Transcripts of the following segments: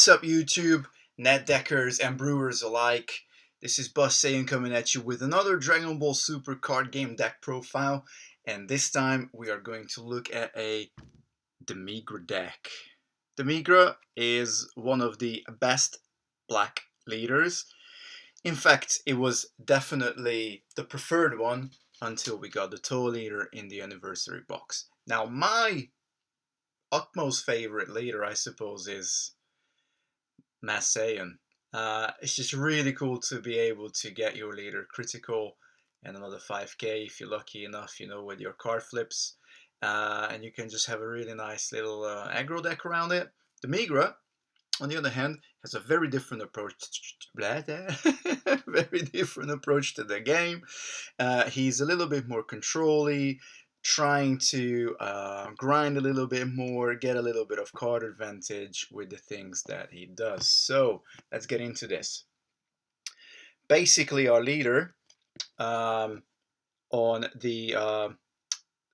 What's up, YouTube, net deckers and brewers alike? This is Saiyan coming at you with another Dragon Ball Super card game deck profile, and this time we are going to look at a Demigra deck. Demigra is one of the best black leaders. In fact, it was definitely the preferred one until we got the Toe leader in the anniversary box. Now, my utmost favorite leader, I suppose, is Saiyan. It's just really cool to be able to get your leader critical and another 5k if you're lucky enough, with your card flips. And you can just have a really nice little aggro deck around it. The Migra, on the other hand, has a very different approach. Very different approach to the game. He's a little bit more controlly, trying to grind a little bit more, get a little bit of card advantage with the things that he does. So let's get into this. Basically, our leader on the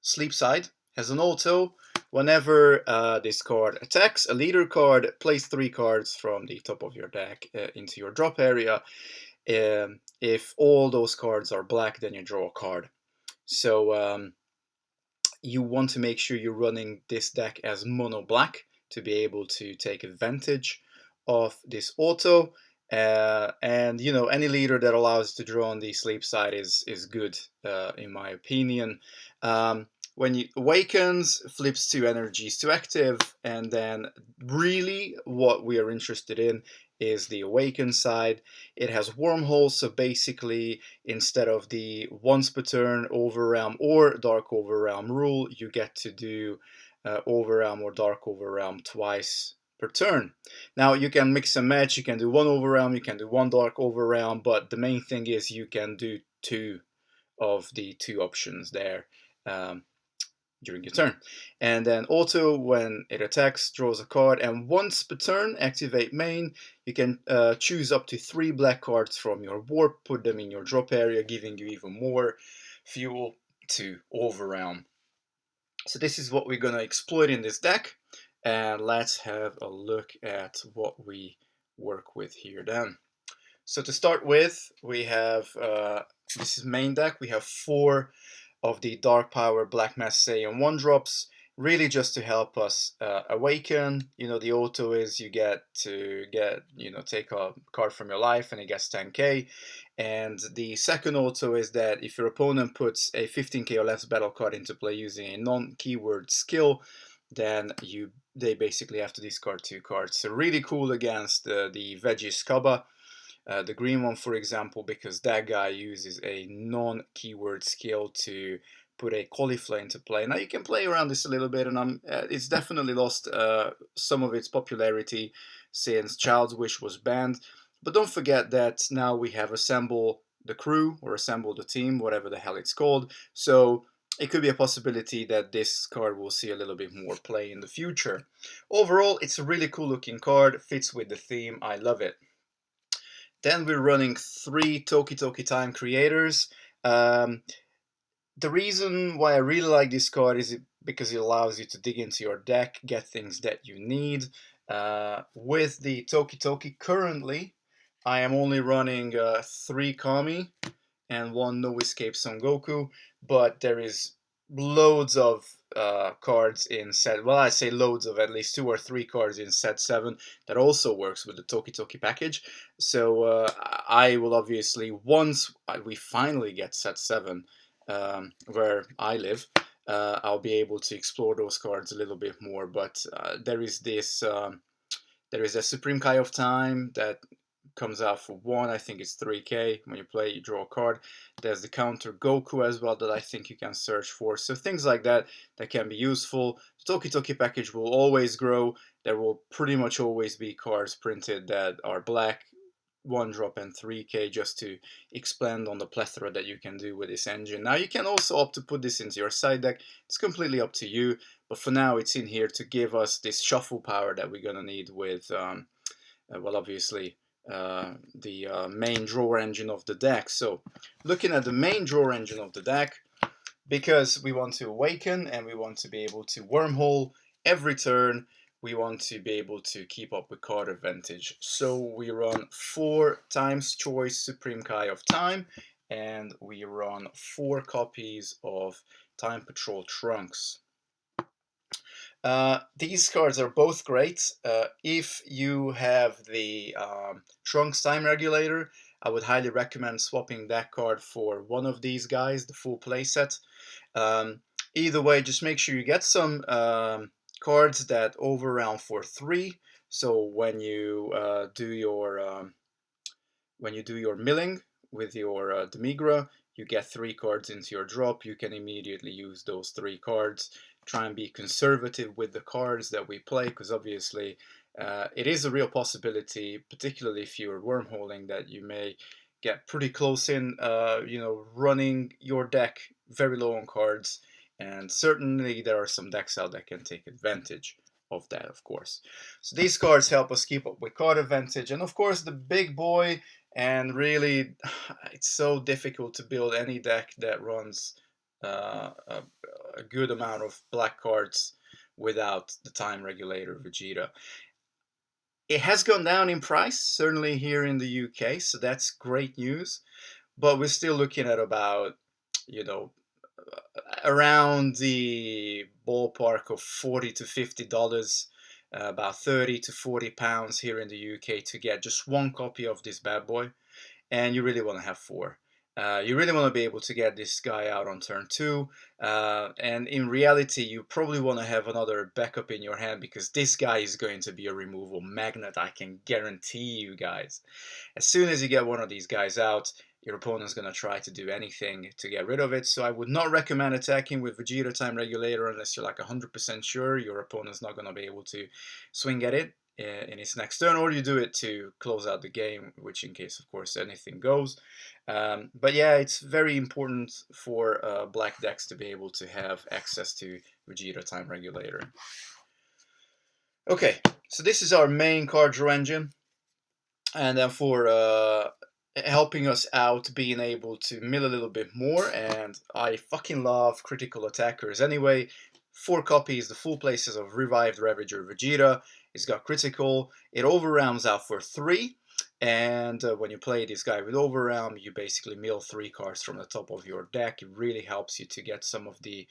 sleep side has an auto. Whenever this card attacks, a leader card, place 3 cards from the top of your deck into your drop area. If all those cards are black, then you draw a card. So you want to make sure you're running this deck as mono black to be able to take advantage of this auto. And any leader that allows you to draw on the sleep side is good, in my opinion. When you awakens, flips 2 energies to active, and then really what we are interested in is the Awaken side. It has Wormhole, so basically instead of the once per turn Overrealm or Dark Overrealm rule, you get to do Overrealm or Dark Overrealm twice per turn. Now you can mix and match, you can do 1 Overrealm, you can do 1 Dark Overrealm, but the main thing is you can do 2 of the 2 options there during your turn. And then auto, when it attacks, draws a card, and once per turn, activate main. You can choose up to 3 black cards from your board, put them in your drop area, giving you even more fuel to Overrealm. So this is what we're going to exploit in this deck, and let's have a look at what we work with here then. So to start with, we have, this is main deck, we have 4 of the Dark Power Black Mass Saiyan 1-drops, really just to help us awaken. The auto is you get to take a card from your life and it gets 10k. And the second auto is that if your opponent puts a 15k or less battle card into play using a non-keyword skill, then they basically have to discard 2 cards. So really cool against the Veggie Kaba. The green one, for example, because that guy uses a non-keyword skill to put a cauliflower into play. Now you can play around this a little bit, and it's definitely lost some of its popularity since Child's Wish was banned. But don't forget that now we have assembled the crew, or assembled the team, whatever the hell it's called. So it could be a possibility that this card will see a little bit more play in the future. Overall, it's a really cool looking card, fits with the theme, I love it. Then we're running 3 Toki Toki Time creators. The reason why I really like this card is because it allows you to dig into your deck, get things that you need. With the Toki Toki, currently, I am only running 3 Kami and 1 No Escape Son Goku, but there is loads of cards in set, well, I say loads of, at least 2 or 3 cards in set 7 that also works with the Toki Toki package. So I will obviously, once we finally get set 7 where I live, I'll be able to explore those cards a little bit more. But there is this there is a Supreme Kai of Time that comes out for 1, I think it's 3k. When you play, you draw a card. There's the counter Goku as well that I think you can search for. So things like that can be useful. The Toki Toki package will always grow. There will pretty much always be cards printed that are black, 1-drop and 3k, just to expand on the plethora that you can do with this engine. Now you can also opt to put this into your side deck. It's completely up to you, but for now it's in here to give us this shuffle power that we're gonna need with well, obviously the main drawer engine of the deck. So looking at the main drawer engine of the deck, because we want to awaken and we want to be able to wormhole every turn, we want to be able to keep up with card advantage. So we run 4 times choice Supreme Kai of Time, and we run 4 copies of Time Patrol Trunks. These cards are both great. If you have the Trunks Time Regulator, I would highly recommend swapping that card for one of these guys, the full playset. Either way, just make sure you get some cards that overround for 3. So when you do your milling with your Demigra, you get 3 cards into your drop. You can immediately use those 3 cards. Try and be conservative with the cards that we play, because obviously it is a real possibility, particularly if you're wormholing, that you may get pretty close in, running your deck very low on cards. And certainly there are some decks out that can take advantage of that, of course. So these cards help us keep up with card advantage. And of course, the big boy, and really, it's so difficult to build any deck that runs a good amount of black cards without the time regulator Vegeta. It has gone down in price, certainly here in the UK, so that's great news. But we're still looking at about, you know, around the ballpark of $40 to $50, about 30 to 40 pounds here in the UK to get just one copy of this bad boy. And you really want to have 4. You really want to be able to get this guy out on turn 2. And in reality, you probably want to have another backup in your hand, because this guy is going to be a removal magnet, I can guarantee you guys. As soon as you get one of these guys out, your opponent's going to try to do anything to get rid of it. So I would not recommend attacking with Vegeta Time Regulator unless you're like 100% sure your opponent's not going to be able to swing at it in its next turn, or you do it to close out the game, which in case, of course, anything goes. But yeah, it's very important for black decks to be able to have access to Vegeta Time Regulator. Okay, so this is our main card draw engine, and then for helping us out, being able to mill a little bit more, and I fucking love critical attackers. Anyway, 4 copies, the full places of Revived Ravager Vegeta. It's got critical. It overrounds out for 3. And when you play this guy with overround, you basically mill 3 cards from the top of your deck. It really helps you to get some of the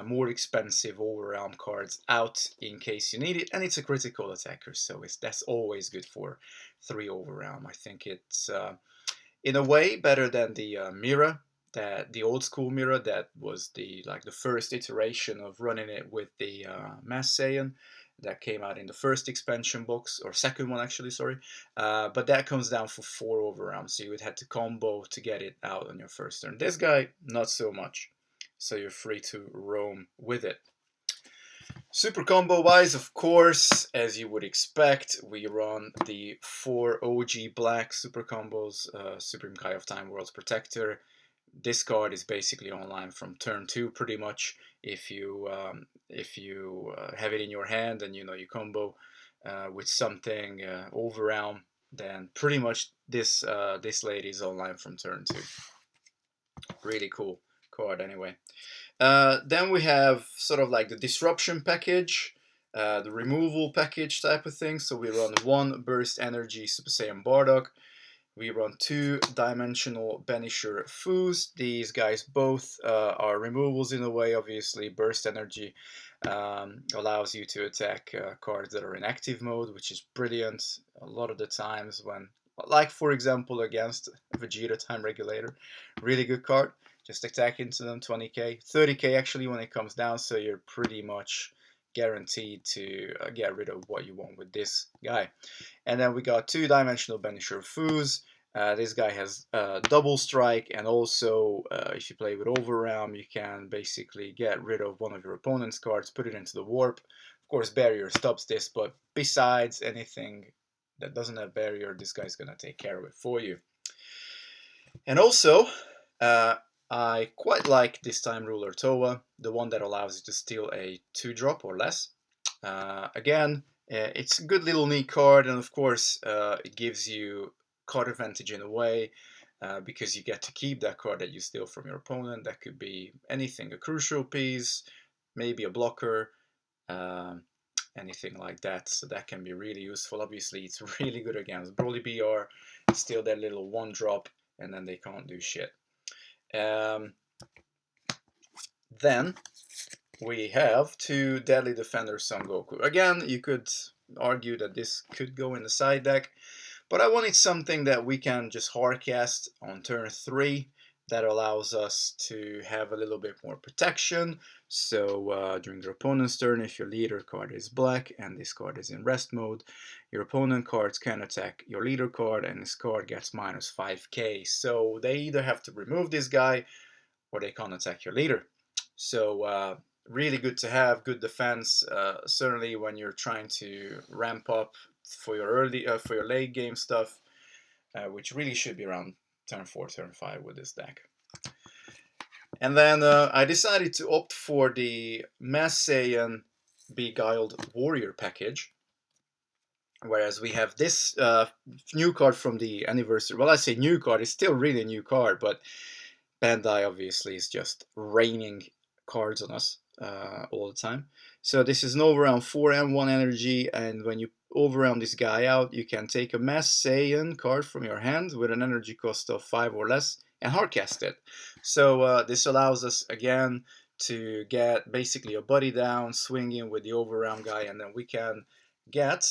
more expensive overround cards out in case you need it. And it's a critical attacker, so that's always good for 3 overround. I think it's in a way better than the mirror, that the old school mirror that was the first iteration of running it with the Mass Saiyan that came out in the first expansion box, or second one actually, sorry. But that comes down for 4 overround, so you would have to combo to get it out on your first turn. This guy, not so much, so you're free to roam with it. Super combo wise, of course, as you would expect, we run the 4 OG black super combos, Supreme Kai of Time, World's Protector. This card is basically online from turn 2, pretty much. If you have it in your hand and you combo with something overround, then pretty much this lady is online from turn 2. Really cool card, anyway. Then we have sort of like the disruption package, the removal package type of thing. So we run 1 burst energy Super Saiyan Bardock. We run 2 dimensional Banisher Foos. These guys both are removals in a way. Obviously, burst energy allows you to attack cards that are in active mode, which is brilliant a lot of the times when, like for example, against Vegeta Time Regulator. Really good card. Just attack into them, 20k, 30k actually when it comes down, so you're pretty much guaranteed to get rid of what you want with this guy. And then we got 2 dimensional Banisher Foos. This guy has double strike, and also if you play with Overrealm, you can basically get rid of one of your opponent's cards, put it into the warp. Of course, barrier stops this, but besides anything that doesn't have barrier, this guy's gonna take care of it for you. And also, I quite like this Time Ruler Toa, the one that allows you to steal a 2-drop or less. Again, it's a good little neat card, and of course, it gives you card advantage in a way, because you get to keep that card that you steal from your opponent. That could be anything, a crucial piece, maybe a blocker, anything like that. So that can be really useful. Obviously, it's really good against Broly BR. Still that little 1-drop, and then they can't do shit. Then we have 2 Deadly Defender Son Goku. Again, you could argue that this could go in the side deck, but I wanted something that we can just hardcast on turn 3 that allows us to have a little bit more protection. So during your opponent's turn, if your leader card is black and this card is in rest mode, your opponent cards can attack your leader card and this card gets minus 5k. So they either have to remove this guy or they can't attack your leader. So really good to have, good defense. Certainly when you're trying to ramp up for your for your late game stuff, which really should be around turn 4, turn 5 with this deck. And then I decided to opt for the Mass Saiyan Beguiled Warrior package. Whereas we have this new card from the anniversary. Well, I say new card, it's still really a new card, but Bandai obviously is just raining cards on us all the time. So this is an overround 4 and 1 energy, and when you overround this guy out, you can take a Mass Saiyan card from your hand with an energy cost of 5 or less and hardcast it. So this allows us again to get basically a buddy down, swing in with the overround guy, and then we can get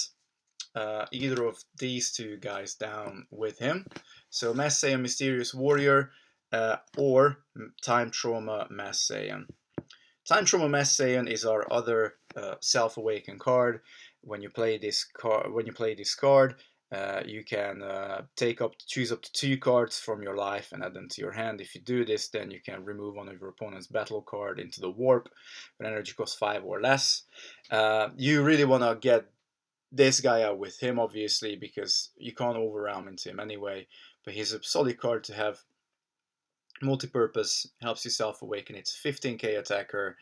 either of these 2 guys down with him. So Mass Saiyan Mysterious Warrior or Time Trauma Mass Saiyan. Time Trauma Mass Saiyan is our other self-awaken card. When you play this card, you can choose up to 2 cards from your life and add them to your hand. If you do this, then you can remove one of your opponent's battle card into the warp with energy cost 5 or less. You really want to get this guy out with him, obviously, because you can't overwhelm into him anyway. But he's a solid card to have. Multi-purpose, helps you self-awaken. It's 15k attacker,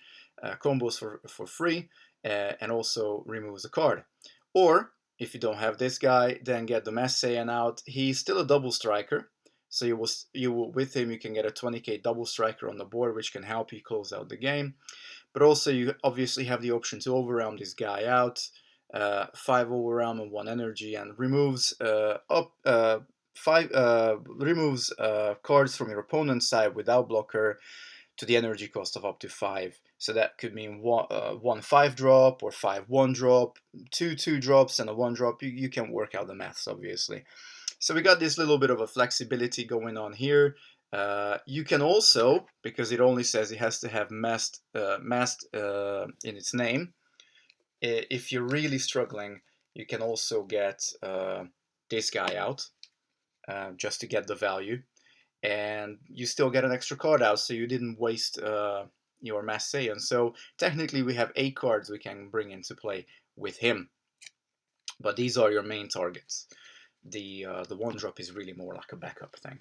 combos for free, and also removes a card. Or, if you don't have this guy, then get the Mass Saiyan out. He's still a double striker, so with him you can get a 20k double striker on the board, which can help you close out the game. But also you obviously have the option to overwhelm this guy out, 5 overwhelm and 1 energy, and removes removes cards from your opponent's side without blocker to the energy cost of up to 5. So that could mean 1 5-drop or 5 1-drop, 2 2-drops, and a 1-drop. You can work out the maths, obviously. So we got this little bit of a flexibility going on here. You can also, because it only says it has to have masked in its name, if you're really struggling, you can also get this guy out just to get the value, and you still get an extra card out, so you didn't waste your Mass Saiyan. So technically we have 8 cards we can bring into play with him, but these are your main targets. The 1-drop is really more like a backup thing.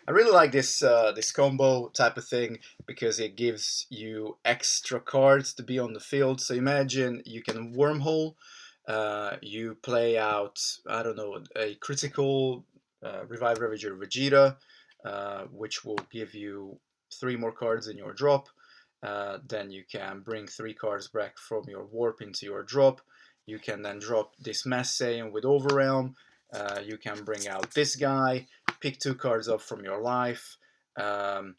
I really like this this combo type of thing because it gives you extra cards to be on the field. So imagine you can Wormhole, you play out, I don't know, a critical Revive Ravager Vegeta, which will give you 3 more cards in your drop. Then you can bring 3 cards back from your warp into your drop. You can then drop this Mass Saiyan with Overrealm. You can bring out this guy, pick 2 cards up from your life, and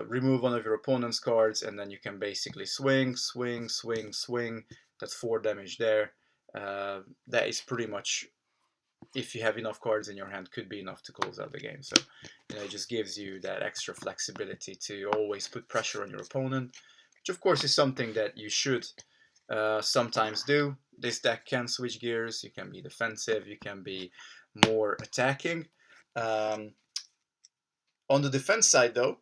remove one of your opponent's cards, and then you can basically swing, swing, swing, swing. That's 4 damage there. That is pretty much, if you have enough cards in your hand, could be enough to close out the game. So, it just gives you that extra flexibility to always put pressure on your opponent, which of course is something that you should sometimes do. This deck can switch gears. You can be defensive. You can be more attacking. On the defense side, though,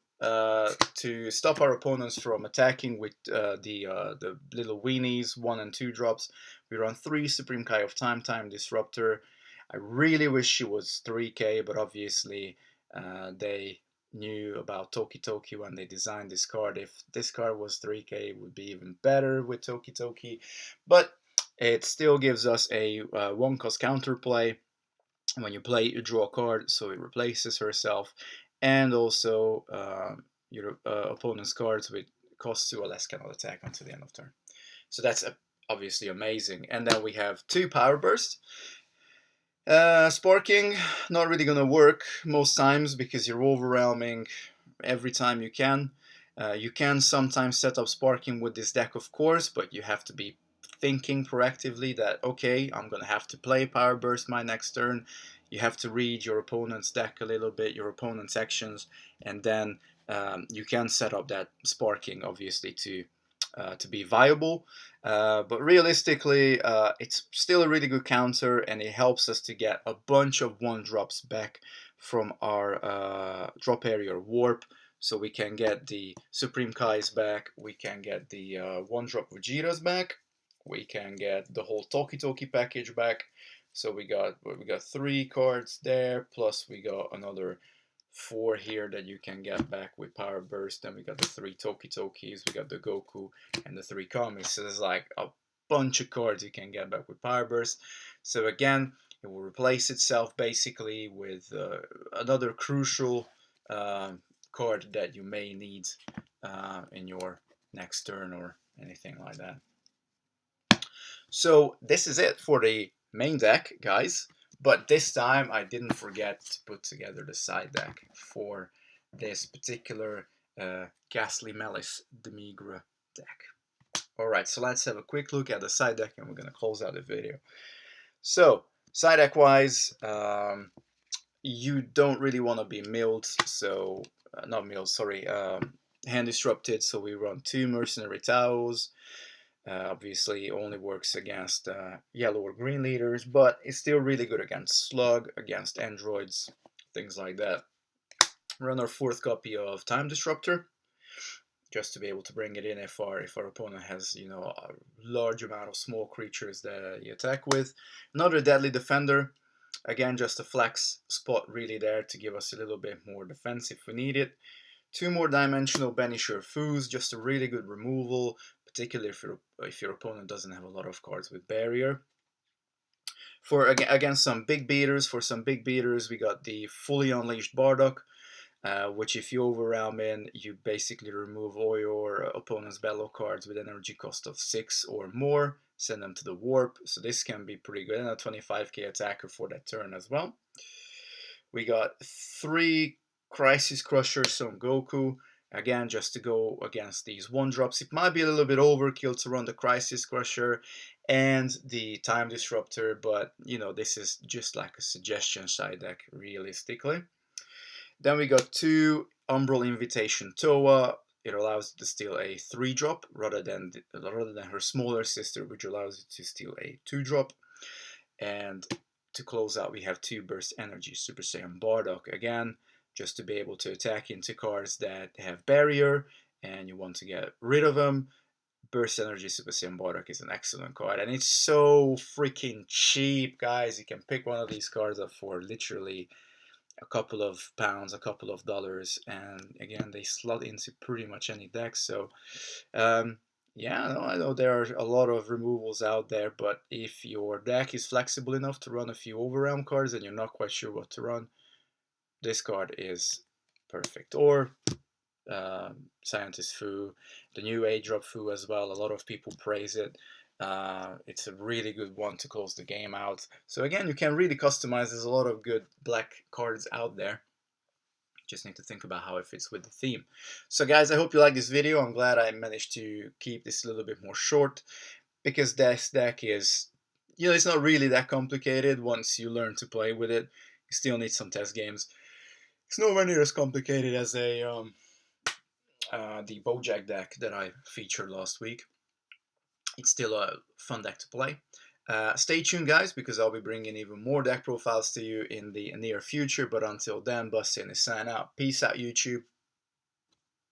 to stop our opponents from attacking with the little weenies, 1 and 2 drops, we run 3 Supreme Kai of Time Disruptor. I really wish she was 3k, but obviously they knew about Toki Toki when they designed this card. If this card was 3k, it would be even better with Toki Toki. But it still gives us a 1-cost counterplay. When you play, you draw a card, so it replaces herself. And also your opponent's cards with cost 2 or less cannot attack until the end of turn. So that's obviously amazing. And then we have 2 power bursts. Sparking, not really gonna work most times because you're overwhelming every time you can. You can sometimes set up sparking with this deck, of course, but you have to be thinking proactively that, okay, I'm gonna have to play power burst my next turn. You have to read your opponent's deck a little bit, your opponent's actions, and then you can set up that sparking, obviously, to be viable. But realistically, it's still a really good counter, and it helps us to get a bunch of 1-drops back from our drop area warp. So we can get the Supreme Kai's back, we can get the 1-drop Vegeta's back, we can get the whole Toki Toki package back. So we got 3 cards there, plus we got another 4 here that you can get back with Power Burst. Then we got the 3 Toki Tokis, we got the Goku, and the 3 Kami. So there's like a bunch of cards you can get back with Power Burst. So again, it will replace itself basically with another crucial card that you may need in your next turn or anything like that. So this is it for the main deck, guys. But this time I didn't forget to put together the side deck for this particular Ghastly Malice Demigra deck. Alright, so let's have a quick look at the side deck and we're going to close out the video. So, side deck wise, you don't really want to be milled, so, not milled, sorry, hand disrupted, so we run 2 Mercenary Towels. Obviously only works against yellow or green leaders, but it's still really good against Slug, against androids, things like that. Run our 4th copy of Time Disruptor, just to be able to bring it in if our opponent has, you know, a large amount of small creatures that you attack with. Another Deadly Defender, again just a flex spot really there to give us a little bit more defense if we need it. 2 more Dimensional Banisher Foos, just a really good removal, particularly if your opponent doesn't have a lot of cards with barrier. For against some big beaters, we got the Fully Unleashed Bardock, which if you overwhelm in, you basically remove all your opponent's battle cards with energy cost of 6 or more, send them to the warp, so this can be pretty good, and a 25k attacker for that turn as well. We got 3 Crisis Crushers, Son Goku, again just to go against these 1-drops. It might be a little bit overkill to run the Crisis Crusher and the Time Disruptor, but you know, this is just like a suggestion side deck realistically. Then we got 2 Umbral Invitation Toa. It allows you to steal a 3-drop rather than her smaller sister, which allows you to steal a 2-drop. And to close out, we have 2 Burst Energy Super Saiyan Bardock, again just to be able to attack into cards that have barrier and you want to get rid of them. Burst Energy Super Saiyan Bardock is an excellent card, and it's so freaking cheap, guys. You can pick one of these cards up for literally a couple of pounds, a couple of dollars, and again, they slot into pretty much any deck. So yeah, I know there are a lot of removals out there, but if your deck is flexible enough to run a few Overwhelm cards and you're not quite sure what to run, this card is perfect. Or Scientist Fu, the new A-drop Fu as well. A lot of people praise it. It's a really good one to close the game out. So again, you can really customize. There's a lot of good black cards out there. Just need to think about how it fits with the theme. So guys, I hope you like this video. I'm glad I managed to keep this a little bit more short, because this deck is, you know, it's not really that complicated once you learn to play with it. You still need some test games. It's nowhere near as complicated as the Bojack deck that I featured last week. It's still a fun deck to play. Stay tuned, guys, because I'll be bringing even more deck profiles to you in the near future. But until then, Bustin is signing out. Peace out, YouTube.